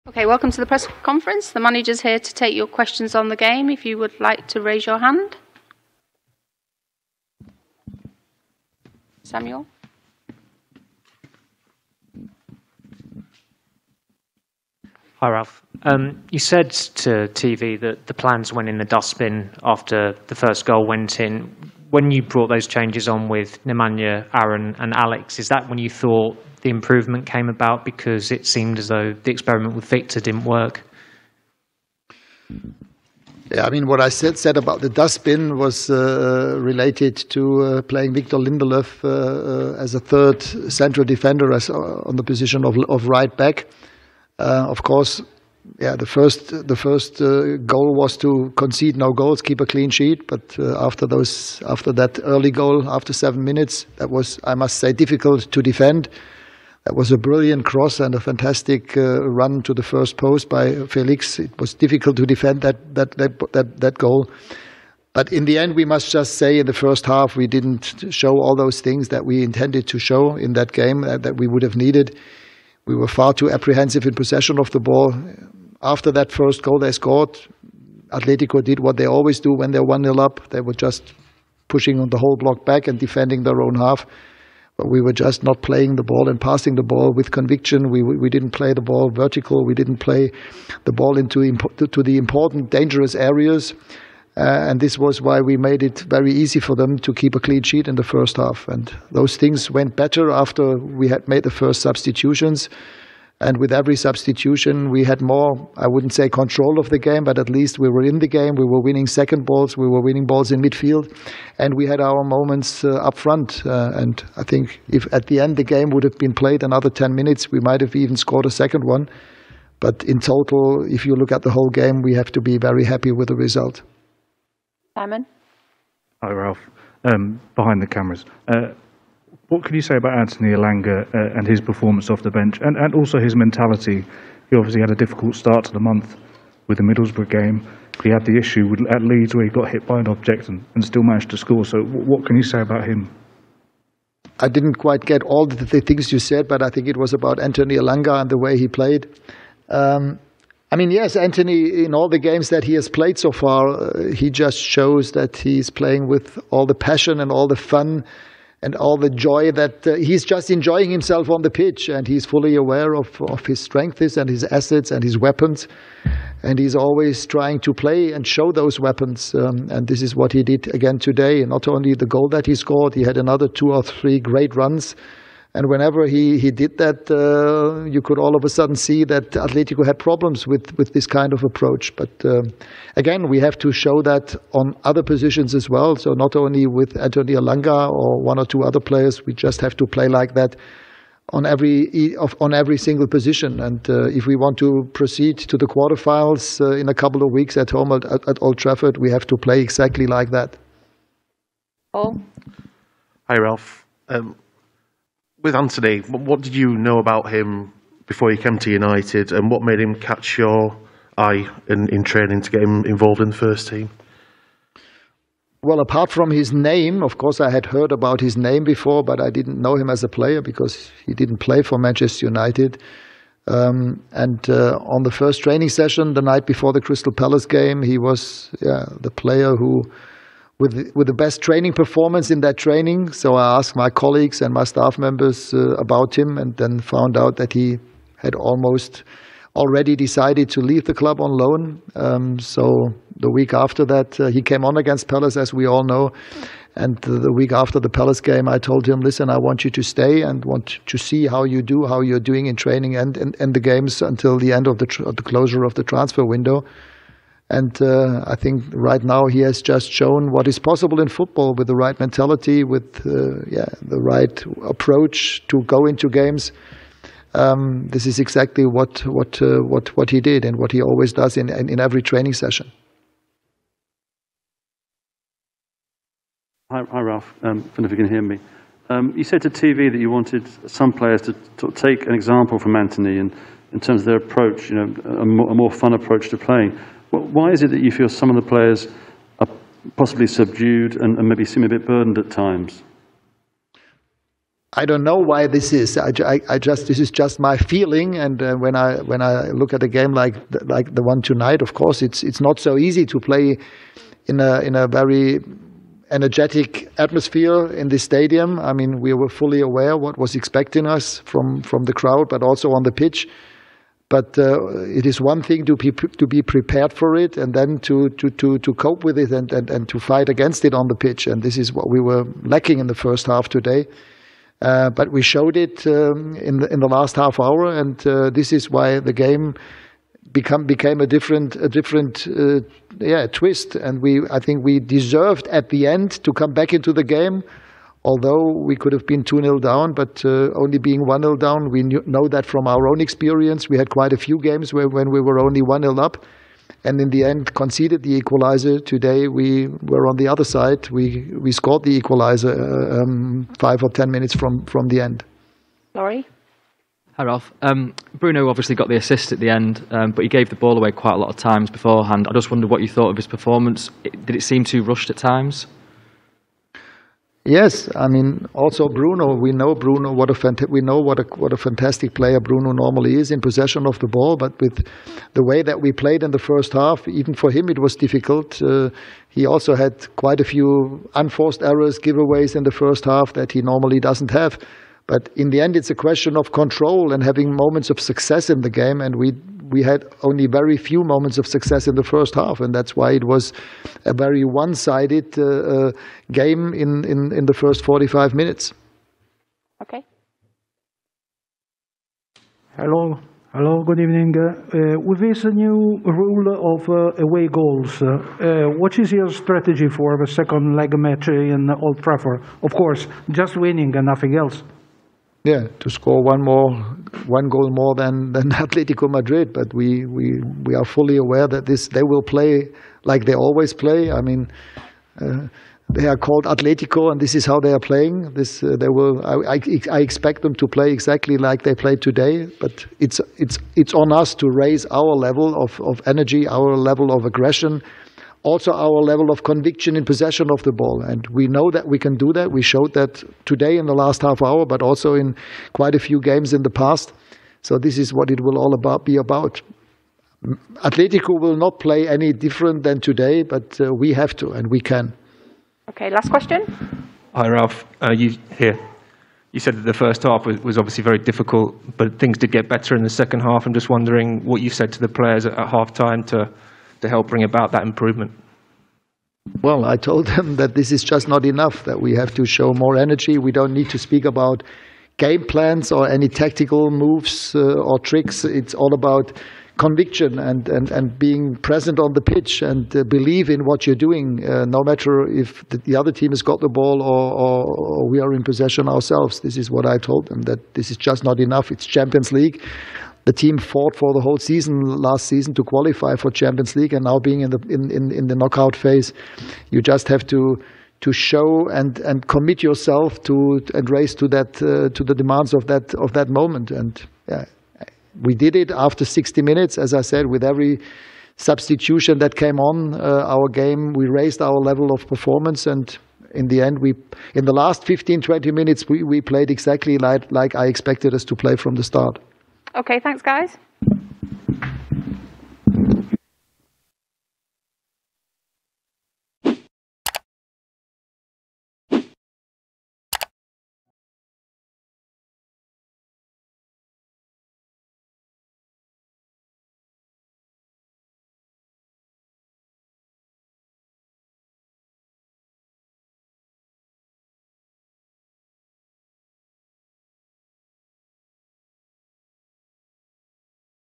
Okay, welcome to the press conference. The manager's here to take your questions on the game. If you would like to raise your hand. Samuel? Hi, Ralf. You said to TV that the plans went in the dustbin after the first goal went in. When you brought those changes on with Nemanja, Aaron and Alex, is that when you thought the improvement came about, because it seemed as though the experiment with Victor didn't work? Yeah, I mean, what I said about the dustbin was related to playing Victor Lindelöf as a third central defender on the position of right back. Of course, yeah, the first goal was to concede no goals, keep a clean sheet. But after that early goal, after 7 minutes, that was, I must say, difficult to defend. That was a brilliant cross and a fantastic run to the first post by Felix. It was difficult to defend that goal. But in the end, we must just say in the first half, we didn't show all those things that we intended to show in that game that we would have needed. We were far too apprehensive in possession of the ball. After that first goal they scored, Atletico did what they always do when they're 1-0 up. They were just pushing on the whole block back and defending their own half. But we were just not playing the ball and passing the ball with conviction. We didn't play the ball vertical. We didn't play the ball to the important, dangerous areas. And this was why we made it very easy for them to keep a clean sheet in the first half. And those things went better after we had made the first substitutions. And with every substitution, we had more, I wouldn't say control of the game, but at least we were in the game. We were winning second balls. We were winning balls in midfield. And we had our moments up front. And I think if at the end the game would have been played another 10 minutes, we might have even scored a second one. But in total, if you look at the whole game, we have to be very happy with the result. Simon? Hi, Ralf. Behind the cameras. What can you say about Anthony Elanga and his performance off the bench and also his mentality? He obviously had a difficult start to the month with the Middlesbrough game. He had the issue at Leeds where he got hit by an object and still managed to score. So what can you say about him? I didn't quite get all the things you said, but I think it was about Anthony Elanga and the way he played. I mean, yes, Anthony, in all the games that he has played so far, he just shows that he's playing with all the passion and all the fun and all the joy that he's just enjoying himself on the pitch, and he's fully aware of his strengths and his assets and his weapons, and he's always trying to play and show those weapons, and this is what he did again today. Not only the goal that he scored, he had another 2 or 3 great runs, and whenever he did that, you could all of a sudden see that Atletico had problems with this kind of approach. But again, we have to show that on other positions as well. So not only with Anthony Elanga or 1 or 2 other players, we just have to play like that on every single position. And if we want to proceed to the quarterfinals in a couple of weeks at home at Old Trafford, we have to play exactly like that. Paul? Hi, Ralf. With Anthony, what did you know about him before he came to United, and what made him catch your eye in training to get him involved in the first team? Well, apart from his name, of course, I had heard about his name before, but I didn't know him as a player because he didn't play for Manchester United. On the first training session, the night before the Crystal Palace game, he was the player who, with the best training performance in that training. So I asked my colleagues and my staff members about him, and then found out that he had almost already decided to leave the club on loan. So the week after that, he came on against Palace, as we all know. And the week after the Palace game, I told him, listen, I want you to stay and want to see how you're doing in training and the games until the end of the closure of the transfer window. And I think right now he has just shown what is possible in football with the right mentality, with the right approach to go into games. This is exactly what he did and what he always does in every training session. Hi Ralf. I don't know if you can hear me. You said to TV that you wanted some players to take an example from Anthony in terms of their approach, a more fun approach to playing. Why is it that you feel some of the players are possibly subdued and maybe seem a bit burdened at times? I don't know why this is. This is just my feeling. And when I look at a game like the one tonight, of course, it's not so easy to play in a very energetic atmosphere in this stadium. I mean, we were fully aware what was expecting us from the crowd, but also on the pitch. But it is one thing to be prepared for it, and then to cope with it and to fight against it on the pitch. And this is what we were lacking in the first half today. But we showed it in the last half hour, and this is why the game became a different twist. And I think we deserved at the end to come back into the game, although we could have been 2-0 down, but only being 1-0 down. We know that from our own experience. We had quite a few games when we were only 1-0 up, and in the end conceded the equalizer. Today we were on the other side. We scored the equalizer 5 or 10 minutes from the end. Laurie? Hi, Ralf. Bruno obviously got the assist at the end, but he gave the ball away quite a lot of times beforehand. I just wondered what you thought of his performance. Did it seem too rushed at times? Yes, I mean, also Bruno. We know Bruno. What a fantastic player Bruno normally is in possession of the ball. But with the way that we played in the first half, even for him it was difficult. He also had quite a few unforced errors, giveaways in the first half that he normally doesn't have. But in the end, it's a question of control and having moments of success in the game. And we had only very few moments of success in the first half, and that's why it was a very one-sided game in the first 45 minutes. Okay. Hello, good evening. With this new rule of away goals, what is your strategy for the second leg match in Old Trafford? Of course, just winning and nothing else. Yeah, to score one goal more than Atletico Madrid, but we are fully aware that they will play like they always play. I mean, they are called Atletico, and this is how they are playing. I expect them to play exactly like they played today. But it's on us to raise our level of energy, our level of aggression, also our level of conviction in possession of the ball. And we know that we can do that. We showed that today in the last half hour, but also in quite a few games in the past. So this is what it will all be about. Atletico will not play any different than today, but we have to, and we can. Okay, last question. Hi, Ralf. You said that the first half was obviously very difficult, but things did get better in the second half. I'm just wondering what you said to the players at half-time to help bring about that improvement. Well, I told them that this is just not enough, that we have to show more energy. We don't need to speak about game plans or any tactical moves or tricks. It's all about conviction and being present on the pitch and believe in what you're doing, no matter if the other team has got the ball or we are in possession ourselves. This is what I told them, that this is just not enough. It's Champions League. The team fought for the whole season last season to qualify for Champions League, and now being in the knockout phase, you just have to show and commit yourself and raise to the demands of that moment. And yeah, we did it after 60 minutes, as I said, with every substitution that came on our game. We raised our level of performance, and in the end, in the last 15-20 minutes, we played exactly like I expected us to play from the start. Okay, thanks, guys.